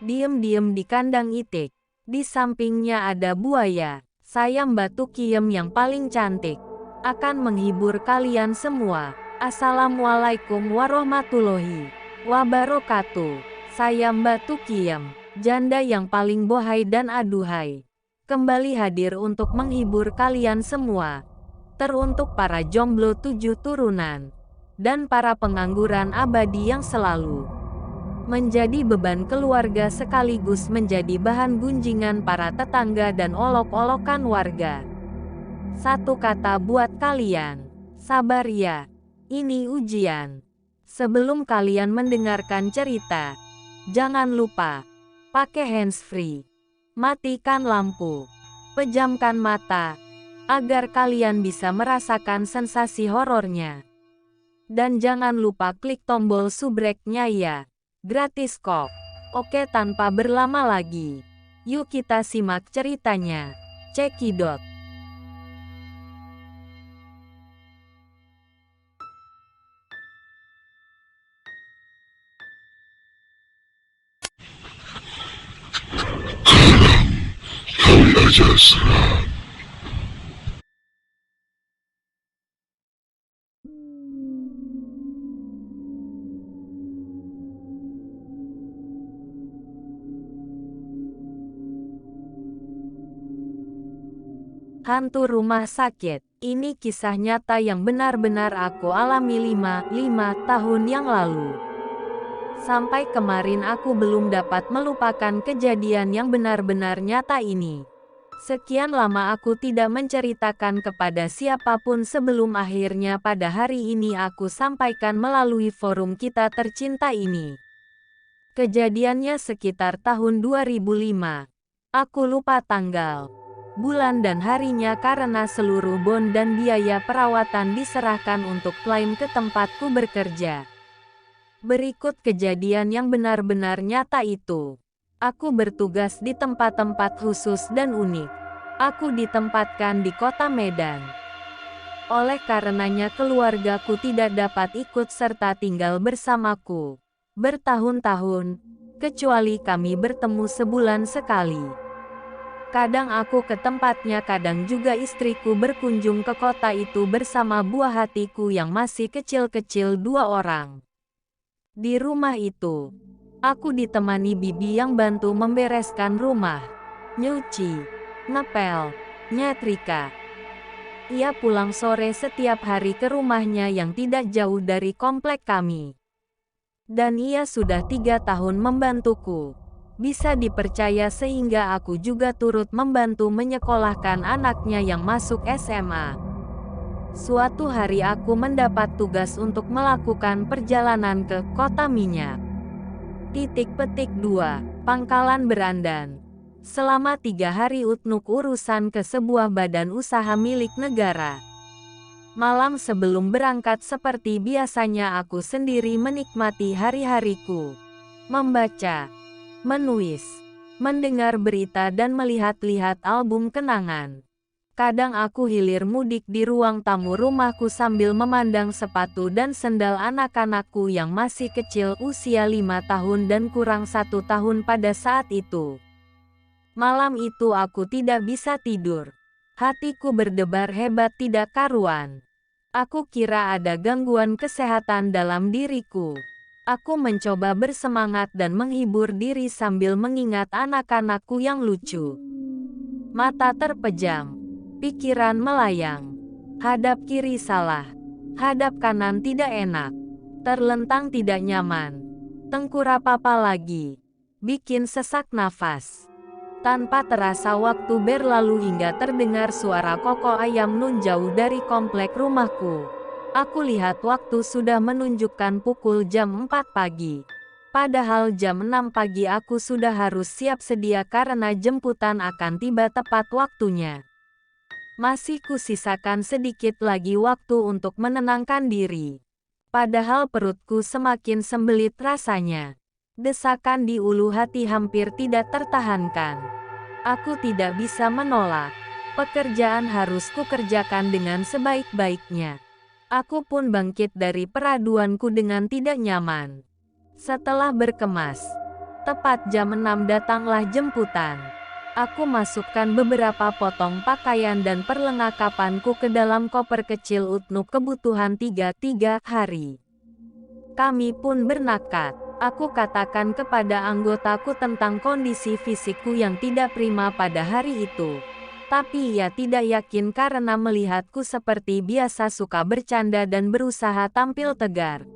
Diem-diem di kandang itik. Di sampingnya ada buaya. Saya Mbak Tukiem yang paling cantik. Akan menghibur kalian semua. Assalamualaikum warahmatullahi wabarakatuh. Saya Mbak Tukiem, janda yang paling bohai dan aduhai. Kembali hadir untuk menghibur kalian semua. Teruntuk para jomblo 7 turunan. Dan para pengangguran abadi yang selalu menjadi beban keluarga sekaligus menjadi bahan gunjingan para tetangga dan olok-olokan warga. Satu kata buat kalian. Sabar ya. Ini ujian. Sebelum kalian mendengarkan cerita, jangan lupa pakai handsfree. Matikan lampu. Pejamkan mata agar kalian bisa merasakan sensasi horornya. Dan jangan lupa klik tombol subrek-nya ya. Gratis kok. Oke, tanpa berlama lagi, yuk kita simak ceritanya. Cekidot. Kali aja serah. Hantu rumah sakit. Ini kisah nyata yang benar-benar aku alami 5 tahun yang lalu. Sampai kemarin aku belum dapat melupakan kejadian yang benar-benar nyata ini. Sekian lama aku tidak menceritakan kepada siapapun sebelum akhirnya pada hari ini aku sampaikan melalui forum kita tercinta ini. Kejadiannya sekitar tahun 2005. Aku lupa tanggal, bulan dan harinya karena seluruh bon dan biaya perawatan diserahkan untuk klaim ke tempatku bekerja. Berikut kejadian yang benar-benar nyata itu. Aku bertugas di tempat-tempat khusus dan unik. Aku ditempatkan di kota Medan. Oleh karenanya keluargaku tidak dapat ikut serta tinggal bersamaku bertahun-tahun, kecuali kami bertemu sebulan sekali. Kadang aku ke tempatnya, kadang juga istriku berkunjung ke kota itu bersama buah hatiku yang masih kecil-kecil 2 orang. Di rumah itu, aku ditemani bibi yang bantu membereskan rumah, nyuci, ngepel, nyetrika. Ia pulang sore setiap hari ke rumahnya yang tidak jauh dari komplek kami. Dan ia sudah 3 tahun membantuku. Bisa dipercaya sehingga aku juga turut membantu menyekolahkan anaknya yang masuk SMA. Suatu hari aku mendapat tugas untuk melakukan perjalanan ke Kota Minyak. Petik 2, Pangkalan Berandan. Selama 3 hari utnuk urusan ke sebuah badan usaha milik negara. Malam sebelum berangkat seperti biasanya aku sendiri menikmati hari-hariku. Membaca, menulis, mendengar berita dan melihat-lihat album kenangan. Kadang aku hilir mudik di ruang tamu rumahku sambil memandang sepatu dan sendal anak-anakku yang masih kecil usia 5 tahun dan kurang 1 tahun pada saat itu. Malam itu aku tidak bisa tidur. Hatiku berdebar hebat tidak karuan. Aku kira ada gangguan kesehatan dalam diriku. Aku mencoba bersemangat dan menghibur diri sambil mengingat anak-anakku yang lucu. Mata terpejam, pikiran melayang. Hadap kiri salah, hadap kanan tidak enak, terlentang tidak nyaman, tengkurap apa lagi, bikin sesak nafas. Tanpa terasa waktu berlalu hingga terdengar suara koko ayam nun jauh dari komplek rumahku. Aku lihat waktu sudah menunjukkan pukul jam 4 pagi. Padahal jam 6 pagi aku sudah harus siap sedia karena jemputan akan tiba tepat waktunya. Masih kusisakan sedikit lagi waktu untuk menenangkan diri. Padahal perutku semakin sembelit rasanya. Desakan di ulu hati hampir tidak tertahankan. Aku tidak bisa menolak. Pekerjaan harus kukerjakan dengan sebaik-baiknya. Aku pun bangkit dari peraduanku dengan tidak nyaman. Setelah berkemas, Tepat jam 6 datanglah jemputan. Aku masukkan beberapa potong pakaian dan perlengkapanku ke dalam koper kecil untuk kebutuhan 3 hari. Kami pun berangkat. Aku katakan kepada anggotaku tentang kondisi fisikku yang tidak prima pada hari itu. Tapi ia tidak yakin karena melihatku seperti biasa suka bercanda dan berusaha tampil tegar.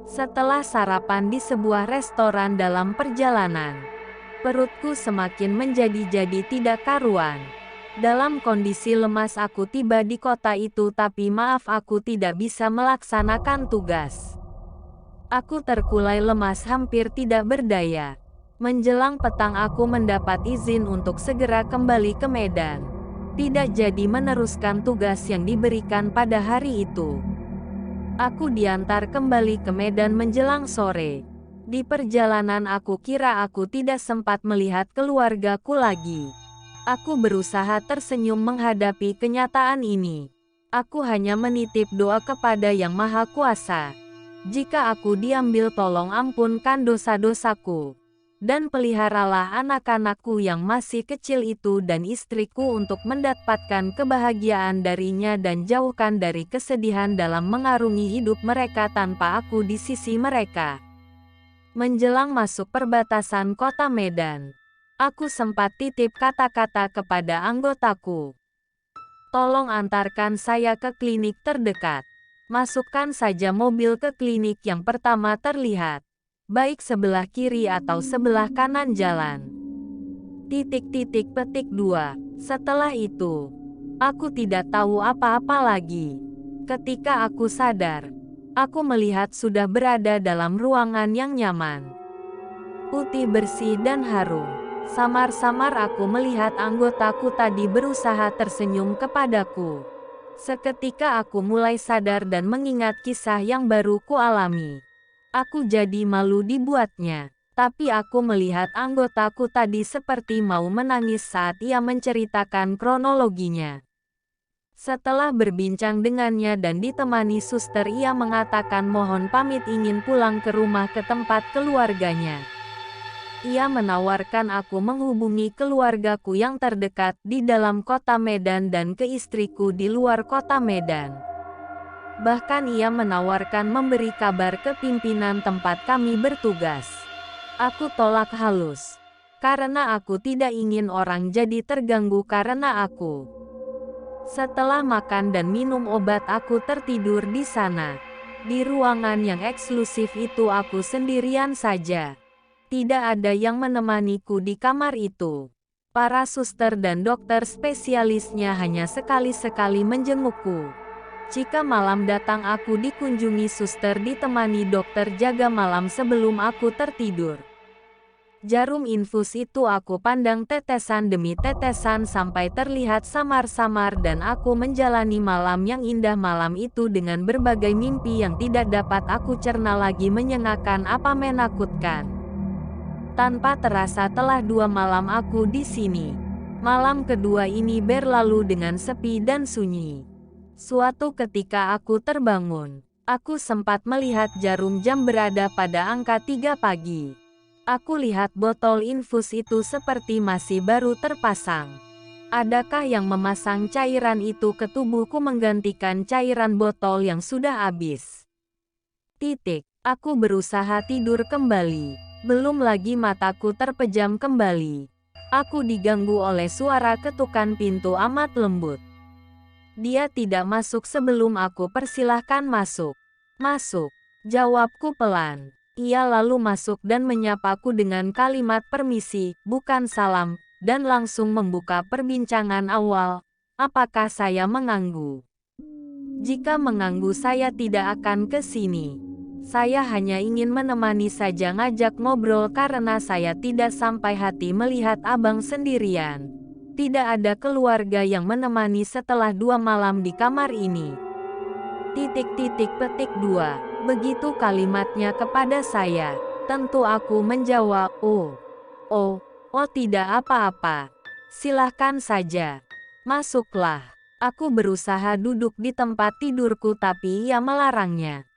Setelah sarapan di sebuah restoran dalam perjalanan, perutku semakin menjadi-jadi tidak karuan. Dalam kondisi lemas aku tiba di kota itu, tapi maaf aku tidak bisa melaksanakan tugas. Aku terkulai lemas hampir tidak berdaya. Menjelang petang aku mendapat izin untuk segera kembali ke Medan. Tidak jadi meneruskan tugas yang diberikan pada hari itu. Aku diantar kembali ke Medan menjelang sore. Di perjalanan aku kira aku tidak sempat melihat keluargaku lagi. Aku berusaha tersenyum menghadapi kenyataan ini. Aku hanya menitip doa kepada Yang Maha Kuasa. Jika aku diambil, tolong ampunkan dosa-dosaku. Dan peliharalah anak-anakku yang masih kecil itu dan istriku untuk mendapatkan kebahagiaan darinya dan jauhkan dari kesedihan dalam mengarungi hidup mereka tanpa aku di sisi mereka. Menjelang masuk perbatasan kota Medan, aku sempat titip kata-kata kepada anggotaku. Tolong antarkan saya ke klinik terdekat. Masukkan saja mobil ke klinik yang pertama terlihat, baik sebelah kiri atau sebelah kanan jalan. Petik 2. Setelah itu, aku tidak tahu apa-apa lagi. Ketika aku sadar, aku melihat sudah berada dalam ruangan yang nyaman, putih bersih dan harum. Samar-samar aku melihat anggotaku tadi berusaha tersenyum kepadaku. Seketika aku mulai sadar dan mengingat kisah yang baru kualami. Aku jadi malu dibuatnya. Tapi aku melihat anggotaku tadi seperti mau menangis saat ia menceritakan kronologinya. Setelah berbincang dengannya dan ditemani suster, ia mengatakan mohon pamit ingin pulang ke rumah ke tempat keluarganya. Ia menawarkan aku menghubungi keluargaku yang terdekat di dalam kota Medan dan ke istriku di luar kota Medan. Bahkan ia menawarkan memberi kabar ke pimpinan tempat kami bertugas. Aku tolak halus, karena aku tidak ingin orang jadi terganggu karena aku. Setelah makan dan minum obat aku tertidur di sana. Di ruangan yang eksklusif itu aku sendirian saja. Tidak ada yang menemaniku di kamar itu. Para suster dan dokter spesialisnya hanya sekali-sekali menjengukku. Jika malam datang aku dikunjungi suster ditemani dokter jaga malam sebelum aku tertidur. Jarum infus itu aku pandang tetesan demi tetesan sampai terlihat samar-samar dan aku menjalani malam yang indah malam itu dengan berbagai mimpi yang tidak dapat aku cerna lagi, menyenangkan apa menakutkan. Tanpa terasa telah 2 malam aku di sini. Malam kedua ini berlalu dengan sepi dan sunyi. Suatu ketika aku terbangun. Aku sempat melihat jarum jam berada pada angka 3 pagi. Aku lihat botol infus itu seperti masih baru terpasang. Adakah yang memasang cairan itu ke tubuhku menggantikan cairan botol yang sudah habis? Aku berusaha tidur kembali. Belum lagi mataku terpejam kembali. Aku diganggu oleh suara ketukan pintu amat lembut. Dia tidak masuk sebelum aku persilahkan masuk. Masuk, jawabku pelan. Ia lalu masuk dan menyapaku dengan kalimat permisi, bukan salam, dan langsung membuka perbincangan awal. Apakah saya mengganggu? Jika mengganggu saya tidak akan ke sini. Saya hanya ingin menemani saja, ngajak ngobrol karena saya tidak sampai hati melihat abang sendirian. Tidak ada keluarga yang menemani setelah 2 malam di kamar ini. Petik 2. Begitu kalimatnya kepada saya. Tentu aku menjawab, oh tidak apa-apa. Silahkan saja. Masuklah. Aku berusaha duduk di tempat tidurku tapi ia melarangnya.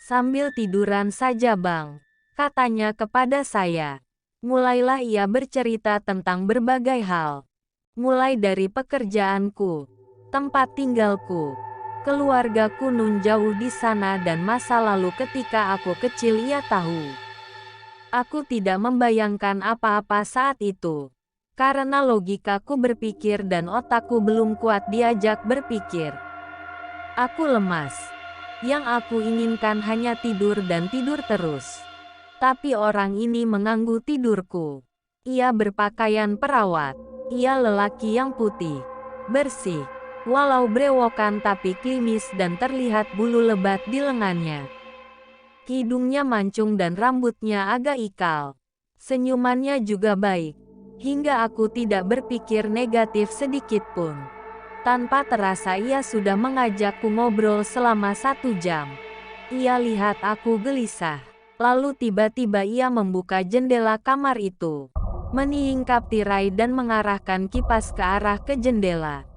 Sambil tiduran saja bang, katanya kepada saya. Mulailah ia bercerita tentang berbagai hal. Mulai dari pekerjaanku, tempat tinggalku, keluargaku nun jauh di sana dan masa lalu ketika aku kecil. Ia tahu. Aku tidak membayangkan apa-apa saat itu. Karena logikaku berpikir dan otakku belum kuat diajak berpikir. Aku lemas. Yang aku inginkan hanya tidur dan tidur terus. Tapi orang ini mengganggu tidurku. Ia berpakaian perawat. Ia lelaki yang putih, bersih, walau brewokan tapi klimis dan terlihat bulu lebat di lengannya. Hidungnya mancung dan rambutnya agak ikal. Senyumannya juga baik. Hingga aku tidak berpikir negatif sedikit pun. Tanpa terasa ia sudah mengajakku ngobrol selama 1 jam. Ia lihat aku gelisah. Lalu tiba-tiba ia membuka jendela kamar itu, menyiingkap tirai dan mengarahkan kipas ke arah ke jendela.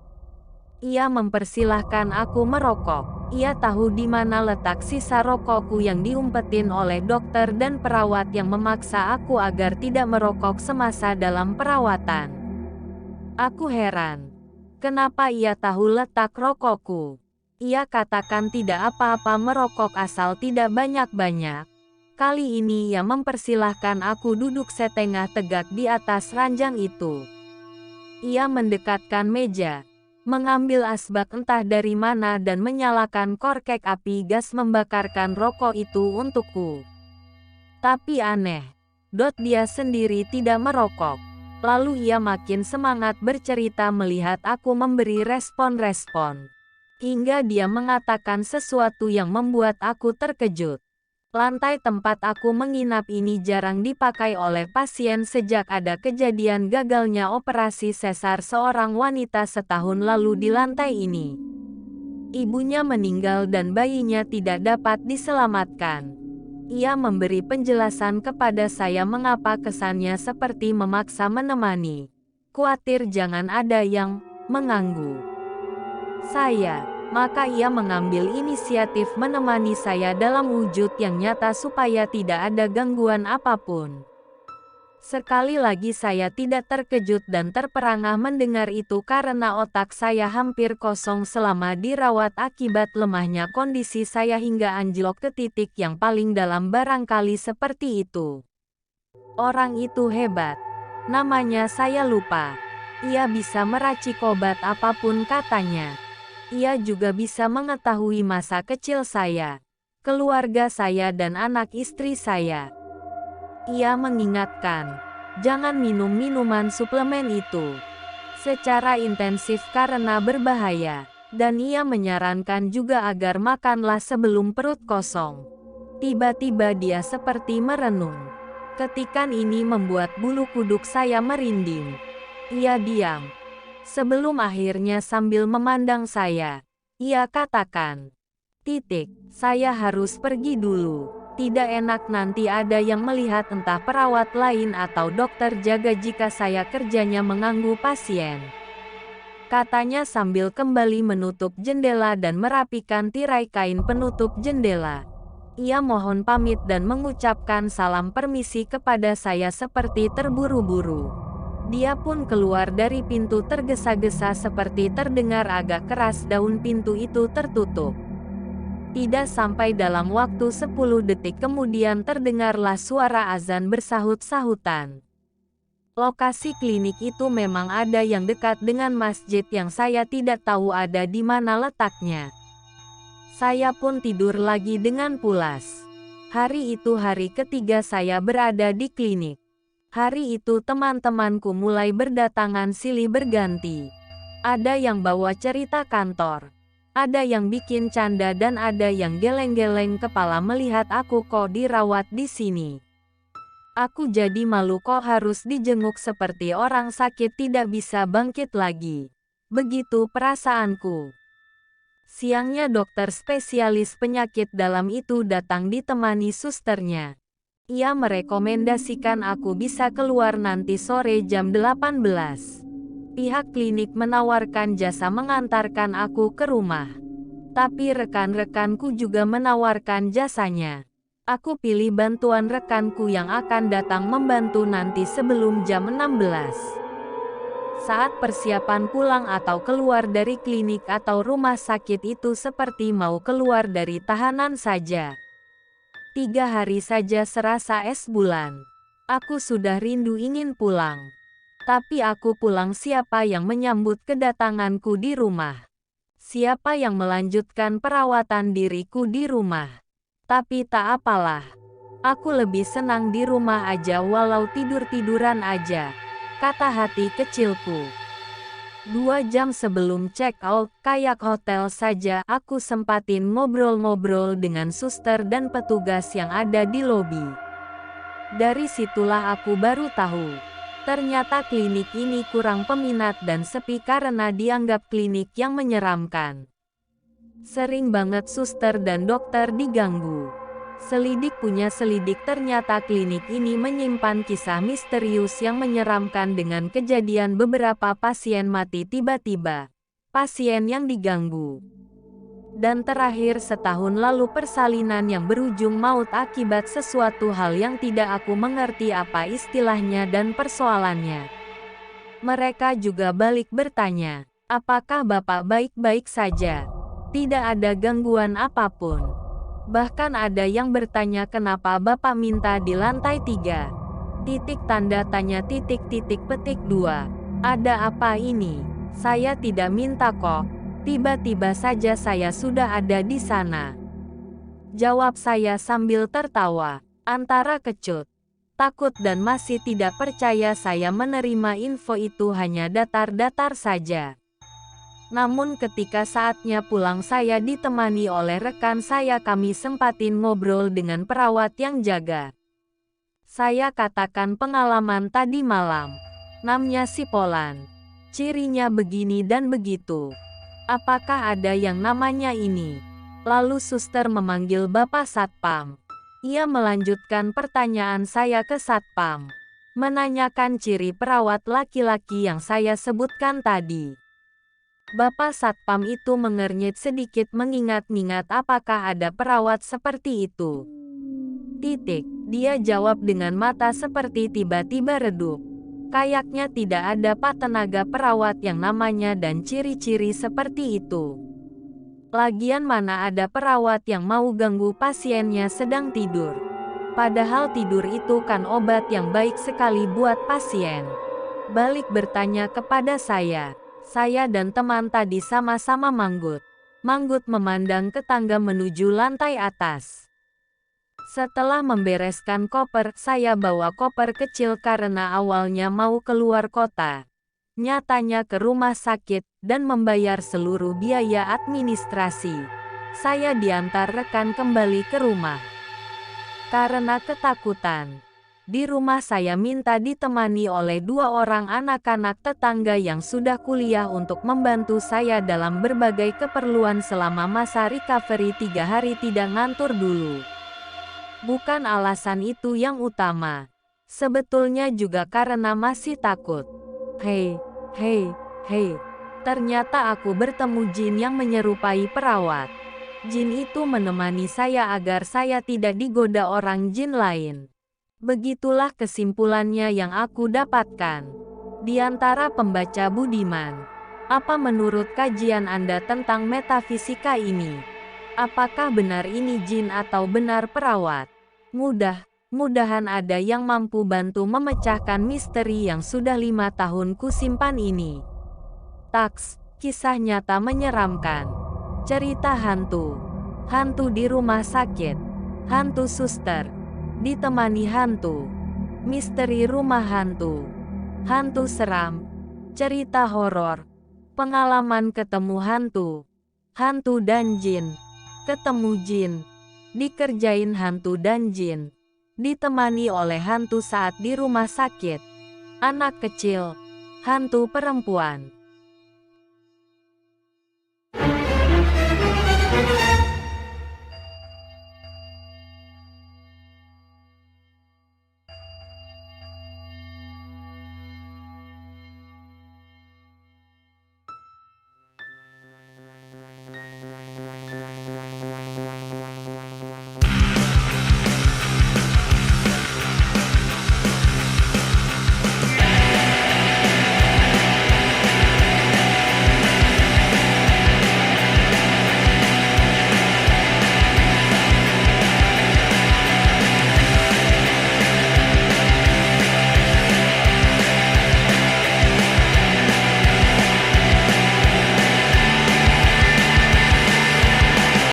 Ia mempersilahkan aku merokok. Ia tahu di mana letak sisa rokokku yang diumpetin oleh dokter dan perawat yang memaksa aku agar tidak merokok semasa dalam perawatan. Aku heran. Kenapa ia tahu letak rokokku? Ia katakan tidak apa-apa merokok asal tidak banyak-banyak. Kali ini ia mempersilahkan aku duduk setengah tegak di atas ranjang itu. Ia mendekatkan meja, mengambil asbak entah dari mana dan menyalakan korek api gas membakarkan rokok itu untukku. Tapi aneh, dia sendiri tidak merokok. Lalu ia makin semangat bercerita melihat aku memberi respon-respon. Hingga dia mengatakan sesuatu yang membuat aku terkejut. Lantai tempat aku menginap ini jarang dipakai oleh pasien sejak ada kejadian gagalnya operasi sesar seorang wanita setahun lalu di lantai ini. Ibunya meninggal dan bayinya tidak dapat diselamatkan. Ia memberi penjelasan kepada saya mengapa kesannya seperti memaksa menemani. Khawatir jangan ada yang mengganggu saya. Maka ia mengambil inisiatif menemani saya dalam wujud yang nyata supaya tidak ada gangguan apapun. Sekali lagi saya tidak terkejut dan terperangah mendengar itu karena otak saya hampir kosong selama dirawat akibat lemahnya kondisi saya hingga anjlok ke titik yang paling dalam barangkali seperti itu. Orang itu hebat. Namanya saya lupa. Ia bisa meracik obat apapun katanya. Ia juga bisa mengetahui masa kecil saya, keluarga saya dan anak istri saya. Ia mengingatkan, jangan minum minuman suplemen itu secara intensif karena berbahaya. Dan ia menyarankan juga agar makanlah sebelum perut kosong. Tiba-tiba dia seperti merenung. Ketikan ini membuat bulu kuduk saya merinding. Ia diam. Sebelum akhirnya sambil memandang saya, ia katakan, saya harus pergi dulu. Tidak enak nanti ada yang melihat entah perawat lain atau dokter jaga jika saya kerjanya mengganggu pasien. Katanya sambil kembali menutup jendela dan merapikan tirai kain penutup jendela. Ia mohon pamit dan mengucapkan salam permisi kepada saya seperti terburu-buru. Dia pun keluar dari pintu tergesa-gesa seperti terdengar agak keras daun pintu itu tertutup. Tidak sampai dalam waktu 10 detik kemudian terdengarlah suara azan bersahut-sahutan. Lokasi klinik itu memang ada yang dekat dengan masjid yang saya tidak tahu ada di mana letaknya. Saya pun tidur lagi dengan pulas. Hari itu hari ketiga saya berada di klinik. Hari itu teman-temanku mulai berdatangan silih berganti. Ada yang bawa cerita kantor. Ada yang bikin canda dan ada yang geleng-geleng kepala melihat aku kok dirawat di sini. Aku jadi malu kok harus dijenguk seperti orang sakit tidak bisa bangkit lagi. Begitu perasaanku. Siangnya dokter spesialis penyakit dalam itu datang ditemani susternya. Ia merekomendasikan aku bisa keluar nanti sore jam 18. Pihak klinik menawarkan jasa mengantarkan aku ke rumah. Tapi rekan-rekanku juga menawarkan jasanya. Aku pilih bantuan rekanku yang akan datang membantu nanti sebelum jam 16. Saat persiapan pulang atau keluar dari klinik atau rumah sakit itu seperti mau keluar dari tahanan saja. 3 hari saja serasa es bulan. Aku sudah rindu ingin pulang. Tapi aku pulang, siapa yang menyambut kedatanganku di rumah? Siapa yang melanjutkan perawatan diriku di rumah? Tapi tak apalah. Aku lebih senang di rumah aja walau tidur-tiduran aja, kata hati kecilku. 2 jam sebelum check out kayak hotel saja aku sempatin ngobrol-ngobrol dengan suster dan petugas yang ada di lobi. Dari situlah aku baru tahu, ternyata klinik ini kurang peminat dan sepi karena dianggap klinik yang menyeramkan. Sering banget suster dan dokter diganggu. Selidik punya selidik, ternyata klinik ini menyimpan kisah misterius yang menyeramkan dengan kejadian beberapa pasien mati tiba-tiba, pasien yang diganggu. Dan terakhir setahun lalu persalinan yang berujung maut akibat sesuatu hal yang tidak aku mengerti apa istilahnya dan persoalannya. Mereka juga balik bertanya, apakah Bapak baik-baik saja? Tidak ada gangguan apapun. Bahkan ada yang bertanya kenapa Bapak minta di lantai 3. Titik tanda tanya titik titik petik 2. Ada apa ini? Saya tidak minta kok. Tiba-tiba saja saya sudah ada di sana. Jawab saya sambil tertawa, antara kecut, takut dan masih tidak percaya saya menerima info itu hanya datar-datar saja. Namun ketika saatnya pulang saya ditemani oleh rekan saya, kami sempatin ngobrol dengan perawat yang jaga. Saya katakan pengalaman tadi malam. Namanya si Polan. Cirinya begini dan begitu. Apakah ada yang namanya ini? Lalu suster memanggil Bapak Satpam. Ia melanjutkan pertanyaan saya ke Satpam. Menanyakan ciri perawat laki-laki yang saya sebutkan tadi. Bapak Satpam itu mengernyit sedikit mengingat-ingat apakah ada perawat seperti itu. Titik, dia jawab dengan mata seperti tiba-tiba redup. Kayaknya tidak ada pak tenaga perawat yang namanya dan ciri-ciri seperti itu. Lagian mana ada perawat yang mau ganggu pasiennya sedang tidur. Padahal tidur itu kan obat yang baik sekali buat pasien. Balik bertanya kepada saya. Saya dan teman tadi sama-sama manggut. Manggut memandang ke tangga menuju lantai atas. Setelah membereskan koper, saya bawa koper kecil karena awalnya mau keluar kota. Nyatanya ke rumah sakit dan membayar seluruh biaya administrasi. Saya diantar rekan kembali ke rumah. Karena ketakutan. Di rumah saya minta ditemani oleh 2 orang anak-anak tetangga yang sudah kuliah untuk membantu saya dalam berbagai keperluan selama masa recovery 3 hari tidak ngantor dulu. Bukan alasan itu yang utama. Sebetulnya juga karena masih takut. Hei, ternyata aku bertemu jin yang menyerupai perawat. Jin itu menemani saya agar saya tidak digoda orang jin lain. Begitulah kesimpulannya yang aku dapatkan. Di antara pembaca budiman, apa menurut kajian Anda tentang metafisika ini? Apakah benar ini jin atau benar perawat? Mudah-mudahan ada yang mampu bantu memecahkan misteri yang sudah 5 tahun kusimpan ini. Taks, kisah nyata menyeramkan. Cerita hantu. Hantu di rumah sakit. Hantu suster. Ditemani hantu. Misteri rumah hantu. Hantu seram. Cerita horor. Pengalaman ketemu hantu. Hantu dan jin. Ketemu jin. Dikerjain hantu dan jin. Ditemani oleh hantu saat di rumah sakit. Anak kecil. Hantu perempuan.